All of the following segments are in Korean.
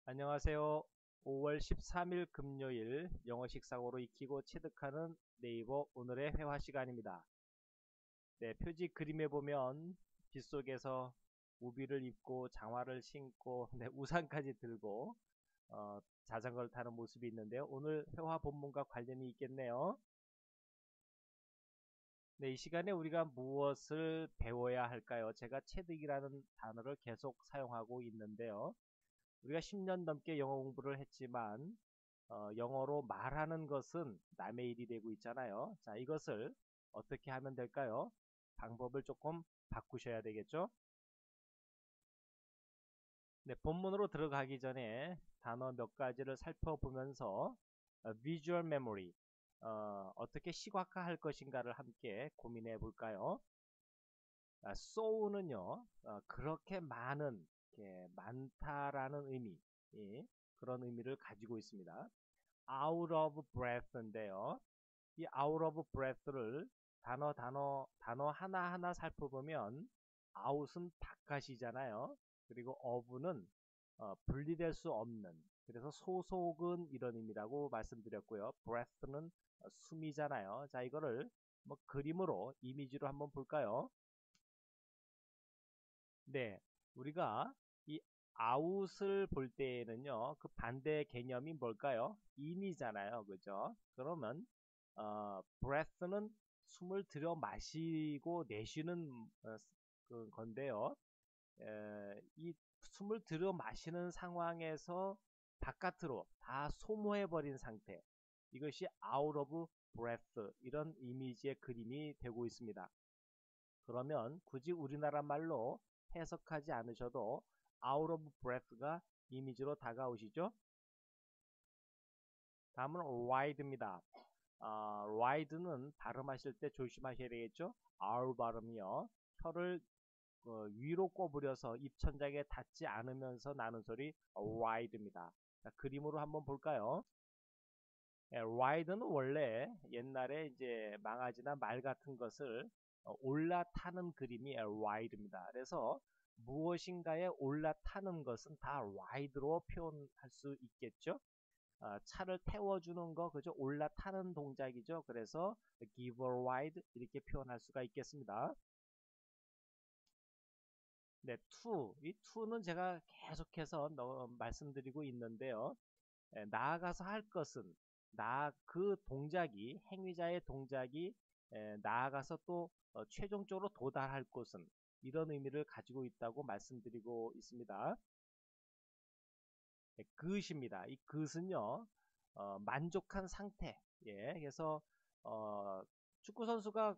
안녕하세요. 5월 13일 금요일 영어 식사고로 익히고 체득하는 네이버 오늘의 회화 시간입니다. 네, 표지 그림에 보면 빗속에서 우비를 입고 장화를 신고 네, 우산까지 들고 자전거를 타는 모습이 있는데요. 오늘 회화 본문과 관련이 있겠네요. 네, 이 시간에 우리가 무엇을 배워야 할까요? 제가 체득이라는 단어를 계속 사용하고 있는데요. 우리가 10년 넘게 영어 공부를 했지만 영어로 말하는 것은 남의 일이 되고 있잖아요. 자, 이것을 어떻게 하면 될까요? 방법을 조금 바꾸셔야 되겠죠? 네, 본문으로 들어가기 전에 단어 몇 가지를 살펴보면서 visual memory, 어떻게 시각화할 것인가를 함께 고민해 볼까요? so는요, 그렇게 많은, 많다라는 의미, 예, 그런 의미를 가지고 있습니다. out of breath인데요. 이 out of breath를 단어 하나하나 살펴보면 out은 바깥이잖아요. 그리고 of는 분리될 수 없는, 그래서 소속은 이런 의미라고 말씀드렸고요. breath는 숨이잖아요. 자, 이거를 뭐 그림으로 이미지로 한번 볼까요? 네, 우리가 이 out을 볼 때에는요, 그 반대 개념이 뭘까요? in이잖아요, 그죠? 그러면 breath는 숨을 들여 마시고 내쉬는 그 건데요. 이 숨을 들여 마시는 상황에서 바깥으로 다 소모해 버린 상태, 이것이 out of breath, 이런 이미지의 그림이 되고 있습니다. 그러면 굳이 우리나라 말로 해석하지 않으셔도 out of breath가 이미지로 다가오시죠? 다음은 ride입니다. ride는 발음하실 때 조심하셔야 되겠죠? R 발음이요. 혀를 위로 꼬부려서 입천장에 닿지 않으면서 나는 소리 ride입니다. 자, 그림으로 한번 볼까요? ride는 원래 옛날에 이제 망아지나 말 같은 것을 올라타는 그림이 ride입니다. 그래서 무엇인가에 올라타는 것은 다 ride로 표현할 수 있겠죠. 차를 태워주는 거, 그죠? 올라타는 동작이죠. 그래서 give a ride 이렇게 표현할 수가 있겠습니다. 네, 이 to는 제가 계속해서 말씀드리고 있는데요. 나아가서 할 것은 그 동작이 행위자의 동작이 나아가서 또 최종적으로 도달할 곳은 이런 의미를 가지고 있다고 말씀드리고 있습니다. 네, 그것입니다. 이 그것은요 만족한 상태. 예, 그래서 축구 선수가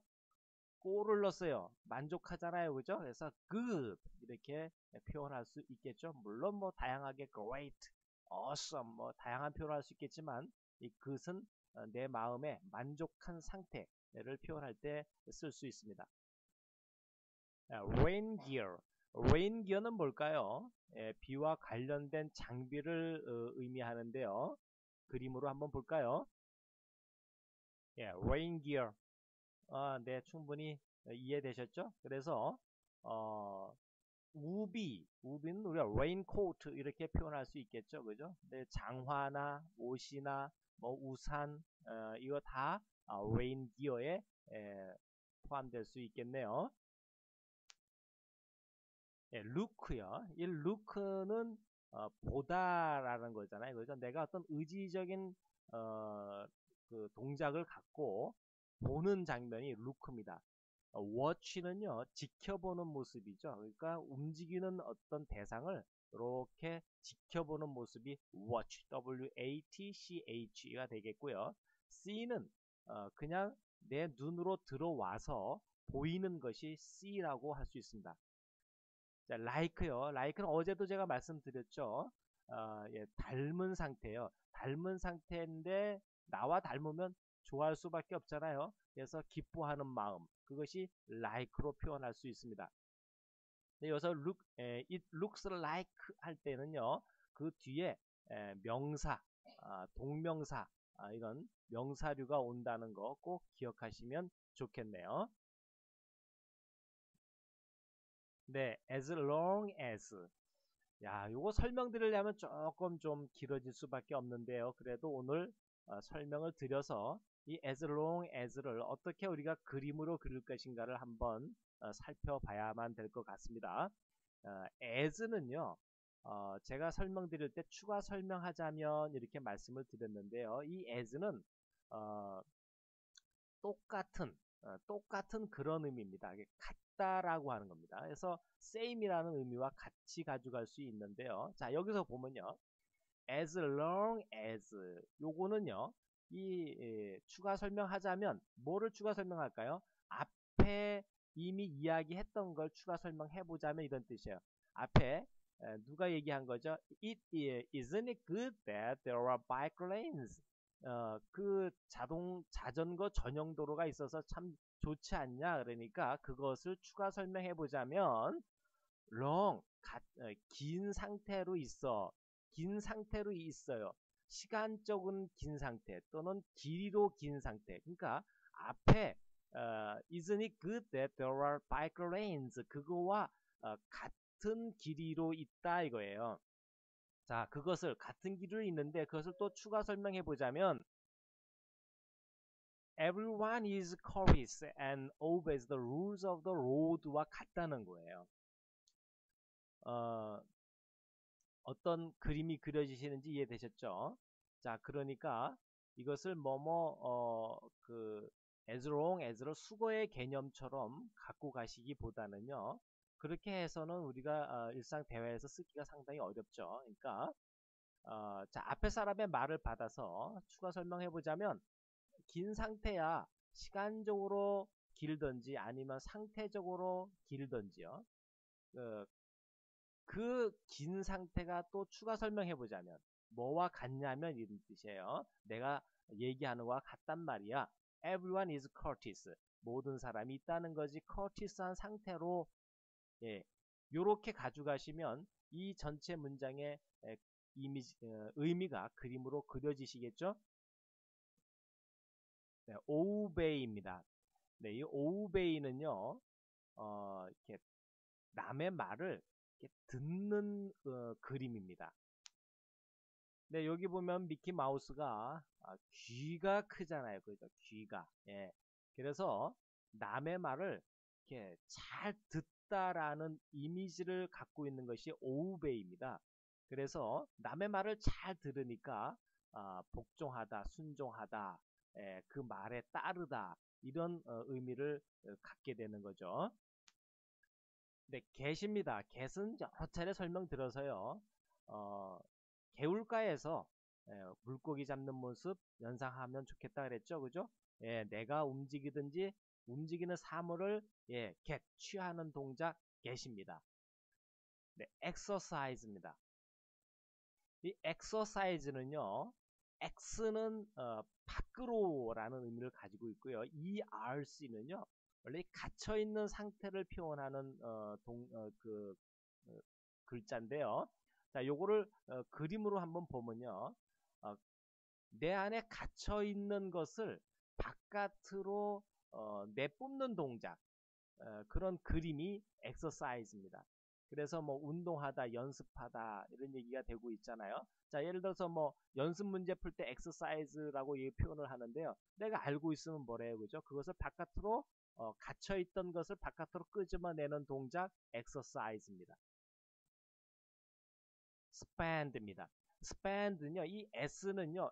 골을 넣었어요. 만족하잖아요, 그죠? 그래서 good 이렇게 표현할 수 있겠죠. 물론 뭐 다양하게 great, awesome 뭐 다양한 표현을 할 수 있겠지만 이 그것은 내 마음의 만족한 상태를 표현할 때 쓸 수 있습니다. rain gear, rain gear는 뭘까요? 비와 관련된 장비를 의미하는데요. 그림으로 한번 볼까요? 예, rain gear. 네, 충분히 이해되셨죠? 그래서 우비는 우리가 레인코트 이렇게 표현할 수 있겠죠, 그죠? 근데 장화나 옷이나 뭐 우산, 이거 다 레인 기어에 포함될 수 있겠네요. 예, 루크요. 이 루크는 보다라는 거잖아요, 그죠? 내가 어떤 의지적인 어, 그 동작을 갖고 보는 장면이 루크입니다. watch는요, 지켜보는 모습이죠. 그러니까 움직이는 어떤 대상을 이렇게 지켜보는 모습이 watch, W-A-T-C-H가 되겠고요. see는 그냥 내 눈으로 들어와서 보이는 것이 see라고 할 수 있습니다. 자, like요. like는 어제도 제가 말씀드렸죠. 예, 닮은 상태예요. 닮은 상태인데 나와 닮으면 좋아할 수밖에 없잖아요. 그래서 기뻐하는 마음, 그것이 like로 표현할 수 있습니다. 근데 여기서 it looks like 할 때는요, 그 뒤에 명사, 동명사, 이런 명사류가 온다는 거 꼭 기억하시면 좋겠네요. 네, as long as. 야, 요거 설명드리려면 조금 좀 길어질 수밖에 없는데요. 그래도 오늘 설명을 드려서 이 as long as를 어떻게 우리가 그림으로 그릴 것인가를 한번 살펴봐야만 될 것 같습니다. as는요, 제가 설명드릴 때 추가 설명하자면 이렇게 말씀을 드렸는데요. 이 as는 어, 똑같은 그런 의미입니다. 이게 같다라고 하는 겁니다. 그래서 same이라는 의미와 같이 가져갈 수 있는데요. 자, 여기서 보면요. as long as 요거는요. 추가 설명하자면 뭐를 추가 설명할까요? 앞에 이미 이야기했던 걸 추가 설명해 보자면 이런 뜻이에요. 앞에 누가 얘기한 거죠? Isn't it good that there are bike lanes? 그 자전거 전용 도로가 있어서 참 좋지 않냐? 그러니까 그것을 추가 설명해 보자면 long 긴 상태로 있어. 긴 상태로 있어요. 시간적인 긴 상태 또는 길이로 긴 상태. 그러니까 앞에 isn't it good that there are bike lanes? 그거와 같은 길이로 있다 이거예요. 자, 그것을 같은 길이로 있는데 그것을 또 추가 설명해 보자면 everyone is courteous and obeys the rules of the road와 같다는 거예요. 어떤 그림이 그려지시는지 이해되셨죠? 자, 그러니까 이것을 as long as를 수거의 개념처럼 갖고 가시기보다는요. 그렇게 해서는 우리가 일상 대화에서 쓰기가 상당히 어렵죠. 그러니까 자, 앞에 사람의 말을 받아서 추가 설명해 보자면 긴 상태야 시간적으로 길든지 아니면 상태적으로 길든지요. 그 긴 상태가 또 추가 설명해 보자면 뭐와 같냐면 이런 뜻이에요. 내가 얘기하는 거와 같단 말이야. Everyone is courteous. 모든 사람이 있다는 거지. courteous한 상태로 예, 요렇게 가져가시면 이 전체 문장의 의미가 그림으로 그려지시겠죠? 네, obey입니다. 네, 이 obey는요, 이렇게 남의 말을 이렇게 듣는 그림입니다. 네, 여기 보면 미키 마우스가 귀가 크잖아요. 그죠? 귀가. 예. 그래서 남의 말을 이렇게 잘 듣다라는 이미지를 갖고 있는 것이 오우베이입니다. 그래서 남의 말을 잘 들으니까 복종하다, 순종하다, 예, 그 말에 따르다 이런 의미를 갖게 되는 거죠. 네, get입니다. get은 여러 차례 설명드려서요. 개울가에서 물고기 잡는 모습 연상하면 좋겠다 그랬죠, 그죠? 예, 내가 움직이든지 움직이는 사물을 get 취하는 동작 get입니다. 네, exercise입니다. 이 exercise는요, x는 밖으로라는 의미를 가지고 있고요. erc는요, 원래 갇혀 있는 상태를 표현하는 글자인데요. 자, 요거를 그림으로 한번 보면요. 내 안에 갇혀 있는 것을 바깥으로 내뿜는 동작, 그런 그림이 엑서사이즈입니다. 그래서 뭐 운동하다, 연습하다 이런 얘기가 되고 있잖아요. 자, 예를 들어서 뭐 연습 문제 풀 때 엑서사이즈라고 이 표현을 하는데요. 내가 알고 있으면 뭐래요, 그죠? 그것을 바깥으로 갇혀 있던 것을 바깥으로 끄집어내는 동작 엑서사이즈입니다. spend입니다. spend는요, 이 s는요,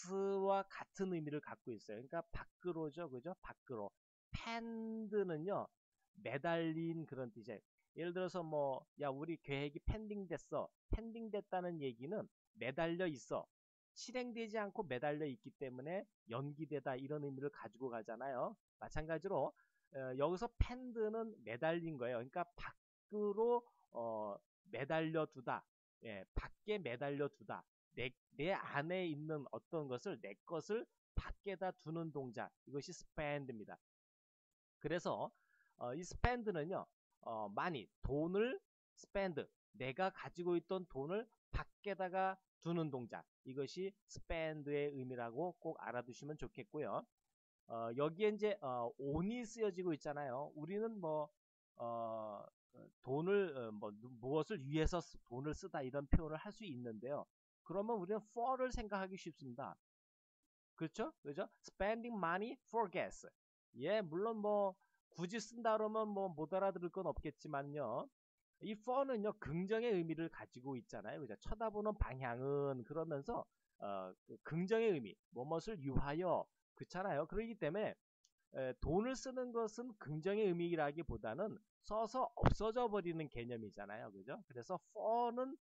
x와 같은 의미를 갖고 있어요. 그러니까 밖으로죠, 그죠? 밖으로. pend는요, 매달린 그런 뜻이에요. 예를 들어서 뭐, 야, 우리 계획이 pending 됐어. pending 됐다는 얘기는 매달려 있어. 실행되지 않고 매달려 있기 때문에 연기되다 이런 의미를 가지고 가잖아요. 마찬가지로 여기서 pend는 매달린 거예요. 그러니까 밖으로 매달려 두다. 예, 밖에 매달려 두다. 내 안에 있는 어떤 것을 내 것을 밖에다 두는 동작. 이것이 spend입니다. 그래서 이 spend는요. 많이 돈을 spend 내가 가지고 있던 돈을 밖에다가 두는 동작. 이것이 spend의 의미라고 꼭 알아두시면 좋겠고요. 여기에 이제 on이 쓰여지고 있잖아요. 우리는 뭐 돈을 무엇을 위해서 돈을 쓰다 이런 표현을 할 수 있는데요. 그러면 우리는 for를 생각하기 쉽습니다. 그렇죠? 그죠? Spending money for gas. 예, 물론 뭐 굳이 쓴다 그러면 뭐 못 알아들을 건 없겠지만요. 이 for는요 긍정의 의미를 가지고 있잖아요. 그죠? 쳐다보는 방향은 그러면서 그 긍정의 의미, 무엇을 위하여 그렇잖아요. 그렇기 때문에 돈을 쓰는 것은 긍정의 의미라기보다는 써서 없어져 버리는 개념이잖아요. 그죠? 그래서 for는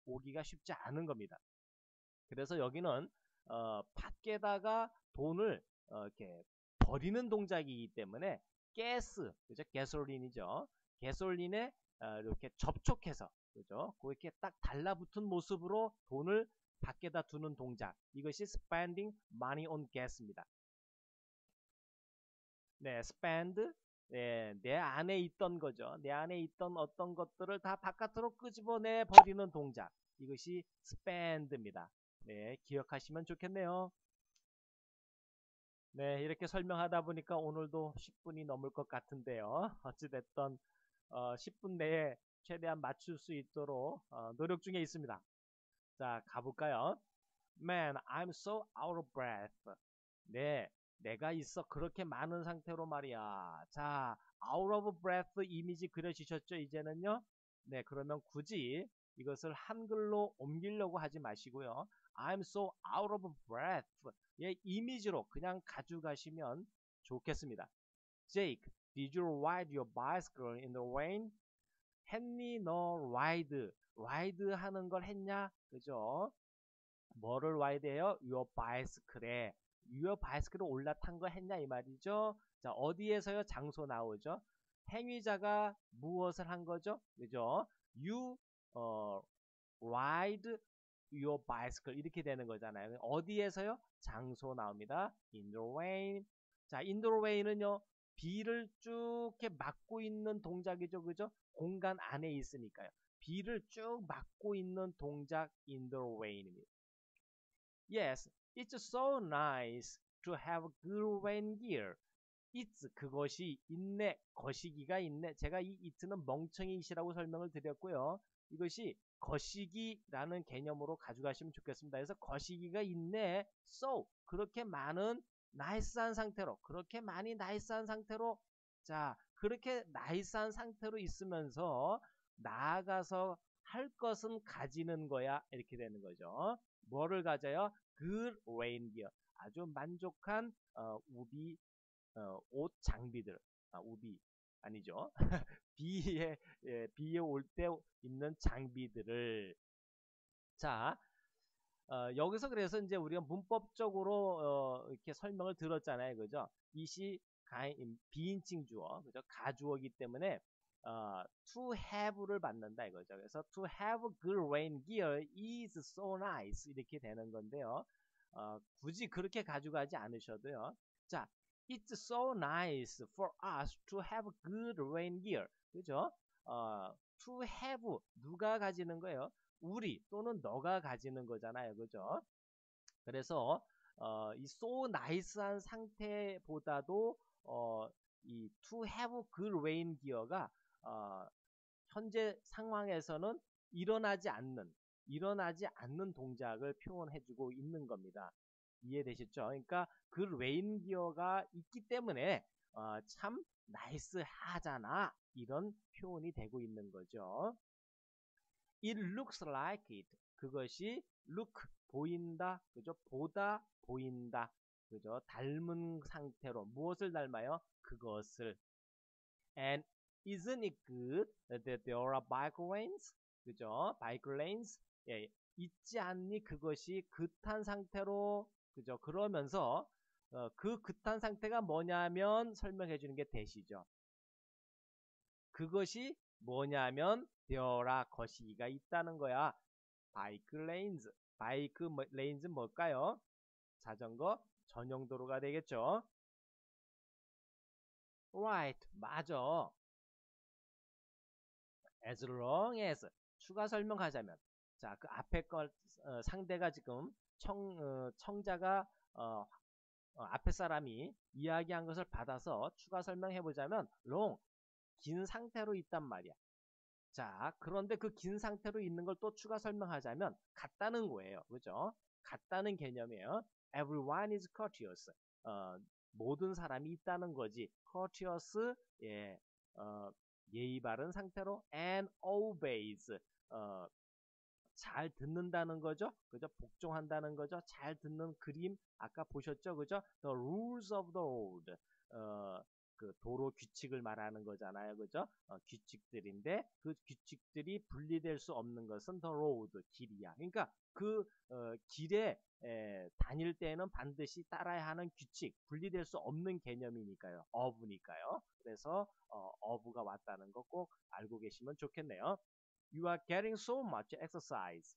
오기가 쉽지 않은 겁니다. 그래서 여기는 밖에다가 돈을 이렇게 버리는 동작이기 때문에 가스, 그죠? 가솔린이죠. 가솔린에 이렇게 접촉해서, 그죠? 그렇게 딱 달라붙은 모습으로 돈을 밖에다 두는 동작. 이것이 spending money on gas입니다. 네, spend. 네, 내 안에 있던 거죠. 내 안에 있던 어떤 것들을 다 바깥으로 끄집어내 버리는 동작. 이것이 spend입니다. 네, 기억하시면 좋겠네요. 네, 이렇게 설명하다 보니까 오늘도 10분이 넘을 것 같은데요. 어찌됐든 10분 내에 최대한 맞출 수 있도록 노력 중에 있습니다. 자, 가볼까요? Man, I'm so out of breath. 네, 내가 있어 그렇게 많은 상태로 말이야. 자, out of breath 이미지 그려지셨죠? 이제는요. 네, 그러면 굳이 이것을 한글로 옮기려고 하지 마시고요. I'm so out of breath. 예, 이미지로 그냥 가져가시면 좋겠습니다. Jake, did you ride your bicycle in the rain? 했니 너 ride 하는 걸 했냐? 그죠? 뭐를 ride해요? your bicycle에 your bicycle에 올라탄 거 했냐 이 말이죠. 자, 어디에서요? 장소 나오죠. 행위자가 무엇을 한 거죠? 그죠? you ride your bicycle 이렇게 되는 거잖아요. 어디에서요? 장소 나옵니다. in the rain. 자, in the rain은요. 비를 쭉 이렇게 막고 있는 동작이죠. 그죠? 공간 안에 있으니까요. 비를 쭉 막고 있는 동작 in the rain입니다. Yes, it's so nice to have good rain gear. It's 그것이 있네, 거시기가 있네. 제가 이 it는 멍청이시라고 설명을 드렸고요. 이것이 거시기라는 개념으로 가져가시면 좋겠습니다. 그래서 거시기가 있네. So 그렇게 많은 나이스한 상태로 그렇게 많이 나이스한 상태로 자 그렇게 나이스한 상태로 있으면서 나아가서 할 것은 가지는 거야 이렇게 되는 거죠. 뭐를 가져요? Good rain gear. 아주 만족한 우비 옷 장비들, 우비 아니죠. 비에 비에 올 때 입는 장비들을 자 여기서 그래서 이제 우리가 문법적으로 이렇게 설명을 들었잖아요, 그죠? 이시 비인칭 주어, 그죠? 가주어기 때문에 to have를 받는다 이거죠. 그래서 to have good rain gear is so nice 이렇게 되는 건데요. 굳이 그렇게 가져가지 않으셔도요. 자, it's so nice for us to have good rain gear. 그죠? to have 누가 가지는 거예요? 우리 또는 너가 가지는 거잖아요. 그죠? 그래서 이 so nice한 상태보다도 이 to have good rain gear가 현재 상황에서는 일어나지 않는 동작을 표현해주고 있는 겁니다. 이해되셨죠? 그러니까 그 레인 기어가 있기 때문에 참 나이스하잖아 이런 표현이 되고 있는 거죠. It looks like it. 그것이 look 보인다, 그죠? 보다 보인다, 그죠? 닮은 상태로 무엇을 닮아요? 그것을. And isn't it good that there are bike lanes? 그죠? bike lanes. 예, 있지 않니 그것이 긋한 상태로 그죠? 그러면서 그 긋한 상태가 뭐냐면 설명해 주는 게 대시죠. 그것이 뭐냐면 되어라 거시기가 있다는 거야. 바이크 레인즈. 바이크 레인즈 뭘까요? 자전거 전용 도로가 되겠죠. Right. 맞아. As long as 추가 설명하자면 자, 그 앞에 걸 상대가 지금 청자가 앞에 사람이 이야기한 것을 받아서 추가 설명해 보자면 long 긴 상태로 있단 말이야. 자, 그런데 그 긴 상태로 있는 걸 또 추가 설명하자면 같다는 거예요. 그죠? 같다는 개념이에요. Everyone is courteous. 모든 사람이 있다는 거지. courteous, 예, 예의 바른 상태로 and obeys. 어, 잘 듣는다는 거죠. 그죠? 복종한다는 거죠. 잘 듣는 그림 아까 보셨죠? 그죠? The rules of the road. 그 도로 규칙을 말하는 거잖아요. 그죠? 규칙들인데 그 규칙들이 분리될 수 없는 것은 the road, 길이야. 그러니까 그 길에 다닐 때는 반드시 따라야 하는 규칙, 분리될 수 없는 개념이니까요. of니까요. 그래서 of가 왔다는 거 꼭 알고 계시면 좋겠네요. You are getting so much exercise.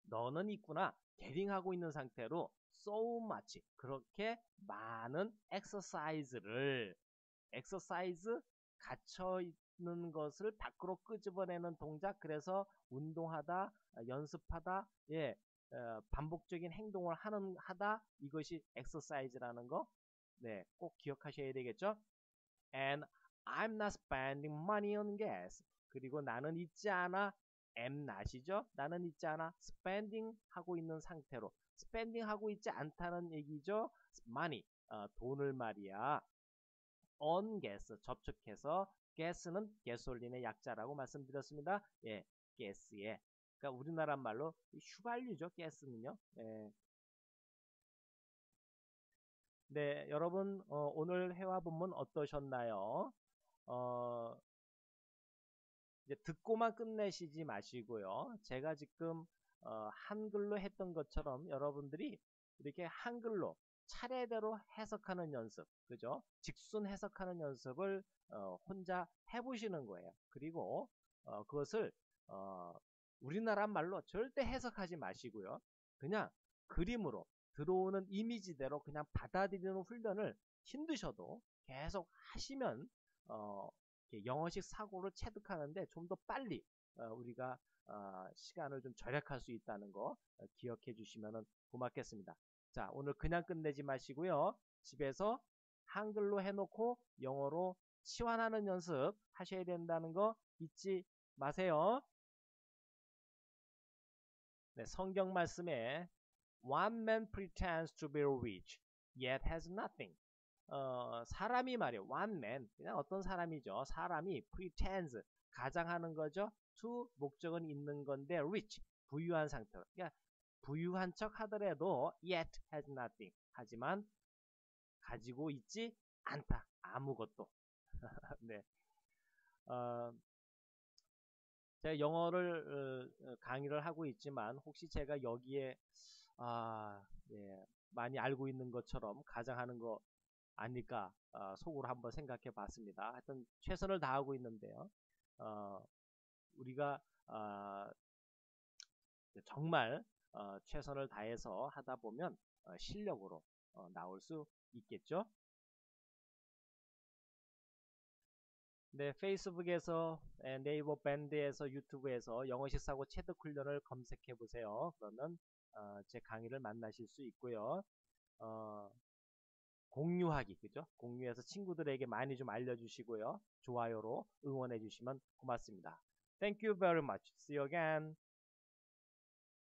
너는 있구나. getting하고 있는 상태로 so much. 그렇게 많은 exercise를 exercise 갇혀 있는 것을 밖으로 끄집어내는 동작. 그래서 운동하다, 연습하다, 예, 반복적인 행동을 하다. 이것이 exercise라는 거. 네, 꼭 기억하셔야 되겠죠? And I'm not spending money on gas. 그리고 나는 있지 않아 am not이죠. 나는 있지 않아 spending 하고 있는 상태로 spending 하고 있지 않다는 얘기죠. money 돈을 말이야. on gas 접촉해서 gas는 gasolin의 약자라고 말씀드렸습니다. 예, gas에 그러니까 우리나라 말로 휘발유죠. gas는요. 예. 네, 여러분 오늘 회화 본문 어떠셨나요? 어, 이제 듣고만 끝내시지 마시고요. 제가 지금 한글로 했던 것처럼 여러분들이 이렇게 한글로 차례대로 해석하는 연습, 그죠? 직순 해석하는 연습을 혼자 해보시는 거예요. 그리고 그것을 우리나라 말로 절대 해석하지 마시고요. 그냥 그림으로 들어오는 이미지대로 그냥 받아들이는 훈련을 힘드셔도 계속 하시면 영어식 사고를 체득하는데 좀 더 빨리 우리가 시간을 좀 절약할 수 있다는 거 기억해 주시면 고맙겠습니다. 자, 오늘 그냥 끝내지 마시고요. 집에서 한글로 해놓고 영어로 치환하는 연습 하셔야 된다는 거 잊지 마세요. 네, 성경 말씀에 One man pretends to be rich, yet has nothing. 사람이 말이에요. one man. 그냥 어떤 사람이죠. 사람이 pretends. 가장하는 거죠. to 목적은 있는 건데 rich. 부유한 상태로. 그러니까 부유한 척 하더라도 yet has nothing. 하지만 가지고 있지 않다. 아무것도. 네. 제가 영어를 강의를 하고 있지만 혹시 제가 여기에 예, 많이 알고 있는 것처럼 가장하는 거 아닐까 속으로 한번 생각해 봤습니다. 하여튼 최선을 다하고 있는데요. 우리가 정말 최선을 다해서 하다 보면 실력으로 나올 수 있겠죠. 네, 페이스북에서 네이버 밴드에서 유튜브에서 영어식 사고 체득 훈련을 검색해 보세요. 그러면 제 강의를 만나실 수 있고요. 공유하기, 그죠? 공유해서 친구들에게 많이 좀 알려주시고요. 좋아요로 응원해 주시면 고맙습니다. Thank you very much. See you again.